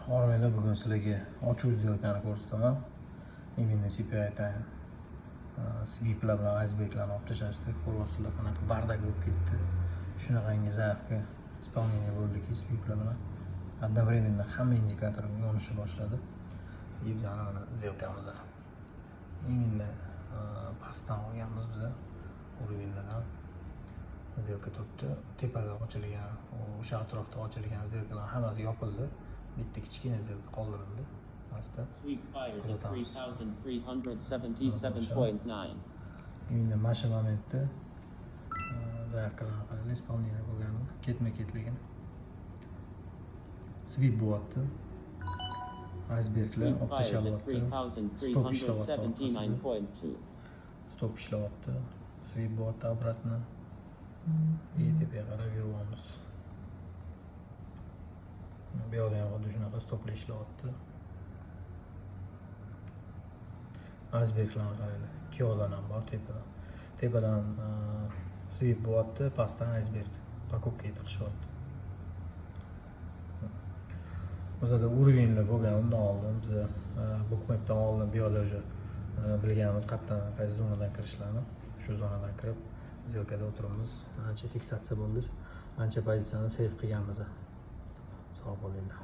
Orada bugun sizlarga ochuv сделкani ko'rsataman. Именно CPI time. Sviplar bilan iceberglarni olib tashlashdi. Ko'ryapsizlar qanaqa bardak bo'lib ketdi. Shunaqangi zaifga исполнение bo'ldiki sviplar bilan. Одновременно hamma indikator yonishni boshladi. Biz ana сделкamiz. Именно pastdan olganmiz biz uровеньlardan. Сделка turibdi. Tepada ochilgan, o'sha atrofda ochilgan сделкаlar hammasi yopildi. Bitta kichkina сделка qoldirildi. Sweep buyers at 3,377.9. Endi mana shu momentda zaявkalarni qarang, исполнение bo'lgan, ketma-ketligini. Sweep bo'lyapti. Iceberglar olib tashalyapti. Stop ishlayapti. Stop ishlayapti. Sweep bo'lyapti обратно. Tepaga qarab yuryapmiz. Bu yoqda ham xuddi shunaqa stoplar ishlayapti. Iceberglarni qaranglar. Ikki yoqdan ham bor tepadan. Tepadan sweep bo'lyapti, pastdan iceberg. Покупка yiqishyapti. O'zida уровеньlar bo'lgan undan oldin biz bookmapdan oldin bu yoqda уже bilganimiz qaysi zonadan kirishlarni. Shu zonadan kirib сделкада o'tiramiz. Ancha fiksatsiya bo'ldi. Ancha pozitsiyani save qilganmiz. Sog' bo'linglar.